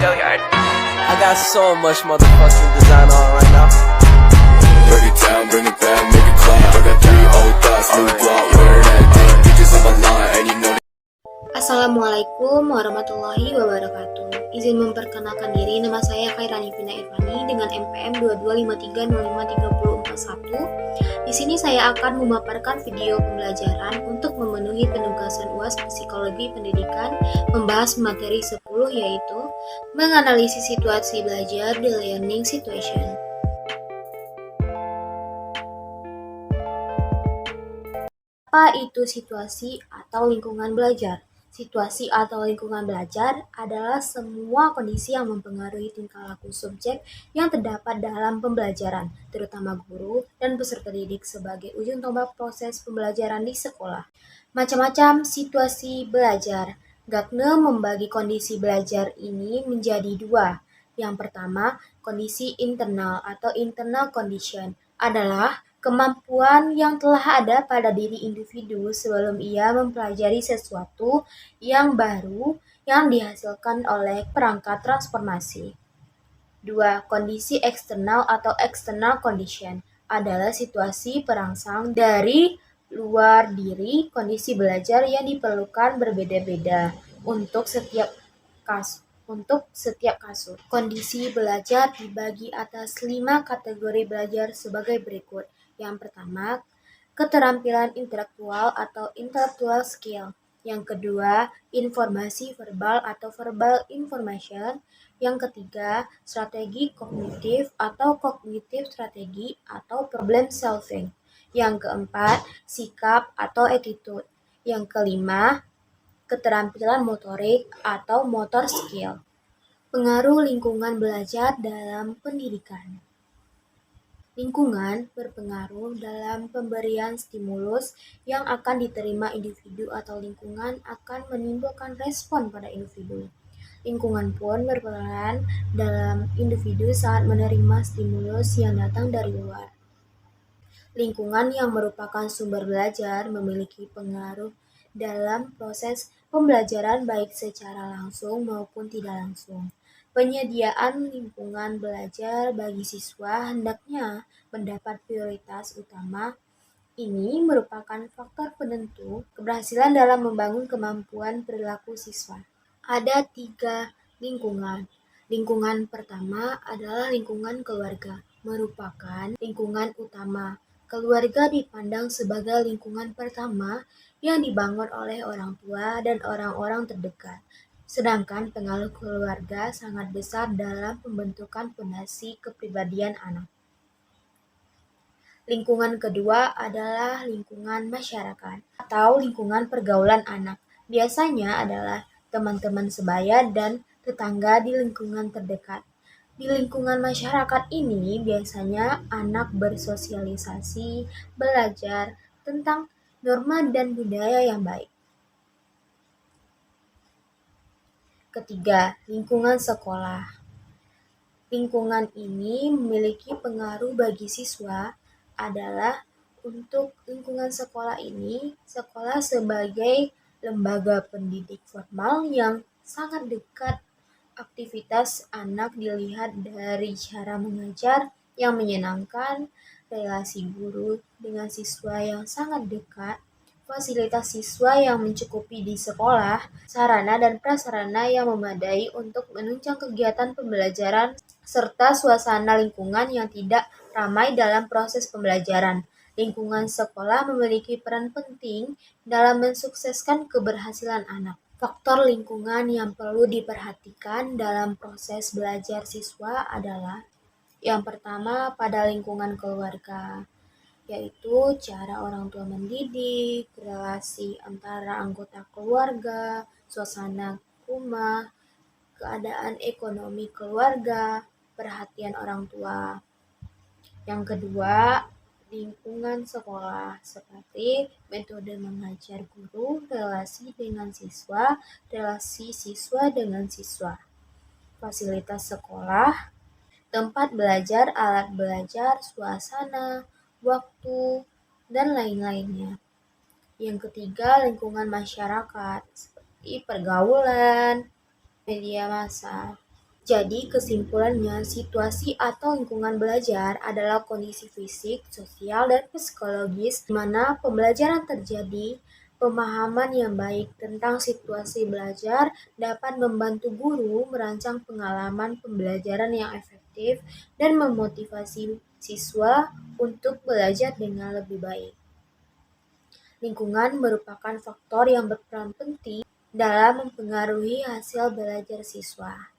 I got so much motherfucking design on right now. Break it down, bring it back, make it clap. I got 3 old thoughts, new block, where that thing. Bitches on my line, and you know. Assalamualaikum warahmatullahi wabarakatuh. Izin memperkenalkan diri, nama saya Khairani Vina Irvani dengan NPM 2253053041. Di sini saya akan memaparkan video pembelajaran untuk memenuhi penugasan UAS Psikologi Pendidikan membahas materi 10 yaitu menganalisis situasi belajar di learning situation. Apa itu situasi atau lingkungan belajar? Situasi atau lingkungan belajar adalah semua kondisi yang mempengaruhi tingkah laku subjek yang terdapat dalam pembelajaran, terutama guru dan peserta didik sebagai ujung tombak proses pembelajaran di sekolah. Macam-macam situasi belajar. Gardner membagi kondisi belajar ini menjadi dua. Yang pertama, kondisi internal atau internal condition adalah kemampuan yang telah ada pada diri individu sebelum ia mempelajari sesuatu yang baru yang dihasilkan oleh perangkat transformasi. 2. Kondisi eksternal atau external condition adalah situasi perangsang dari luar diri. Kondisi belajar yang diperlukan berbeda-beda untuk setiap kasus. Kondisi belajar dibagi atas 5 kategori belajar sebagai berikut. Yang pertama, keterampilan intelektual atau intellectual skill. Yang kedua, informasi verbal atau verbal information. Yang ketiga, strategi kognitif atau cognitive strategi atau problem solving. Yang keempat, sikap atau attitude. Yang kelima, keterampilan motorik atau motor skill. Pengaruh lingkungan belajar dalam pendidikan. Lingkungan berpengaruh dalam pemberian stimulus yang akan diterima individu atau lingkungan akan menimbulkan respon pada individu. Lingkungan pun berperan dalam individu saat menerima stimulus yang datang dari luar. Lingkungan yang merupakan sumber belajar memiliki pengaruh dalam proses pembelajaran baik secara langsung maupun tidak langsung. Penyediaan lingkungan belajar bagi siswa hendaknya mendapat prioritas utama. Ini merupakan faktor penentu keberhasilan dalam membangun kemampuan perilaku siswa. Ada 3 lingkungan. Lingkungan pertama adalah lingkungan keluarga, merupakan lingkungan utama. Keluarga dipandang sebagai lingkungan pertama yang dibangun oleh orang tua dan orang-orang terdekat. Sedangkan pengaruh keluarga sangat besar dalam pembentukan fondasi kepribadian anak. Lingkungan kedua adalah lingkungan masyarakat atau lingkungan pergaulan anak. Biasanya adalah teman-teman sebaya dan tetangga di lingkungan terdekat. Di lingkungan masyarakat ini biasanya anak bersosialisasi, belajar tentang norma dan budaya yang baik. Ketiga, lingkungan sekolah. Lingkungan ini memiliki pengaruh bagi siswa adalah untuk lingkungan sekolah ini, sekolah sebagai lembaga pendidik formal yang sangat dekat. Aktivitas anak dilihat dari cara mengajar yang menyenangkan, relasi guru dengan siswa yang sangat dekat, fasilitas siswa yang mencukupi di sekolah, sarana dan prasarana yang memadai untuk menunjang kegiatan pembelajaran, serta suasana lingkungan yang tidak ramai dalam proses pembelajaran. Lingkungan sekolah memiliki peran penting dalam mensukseskan keberhasilan anak. Faktor lingkungan yang perlu diperhatikan dalam proses belajar siswa adalah yang pertama pada lingkungan keluarga, yaitu cara orang tua mendidik, relasi antara anggota keluarga, suasana rumah, keadaan ekonomi keluarga, perhatian orang tua. Yang kedua, lingkungan sekolah seperti metode mengajar guru, relasi dengan siswa, relasi siswa dengan siswa, fasilitas sekolah, tempat belajar, alat belajar, suasana, waktu, dan lain-lainnya. Yang ketiga, lingkungan masyarakat seperti pergaulan, media massa. Jadi kesimpulannya, situasi atau lingkungan belajar adalah kondisi fisik, sosial, dan psikologis di mana pembelajaran terjadi. Pemahaman yang baik tentang situasi belajar dapat membantu guru merancang pengalaman pembelajaran yang efektif dan memotivasi siswa untuk belajar dengan lebih baik. Lingkungan merupakan faktor yang berperan penting dalam mempengaruhi hasil belajar siswa.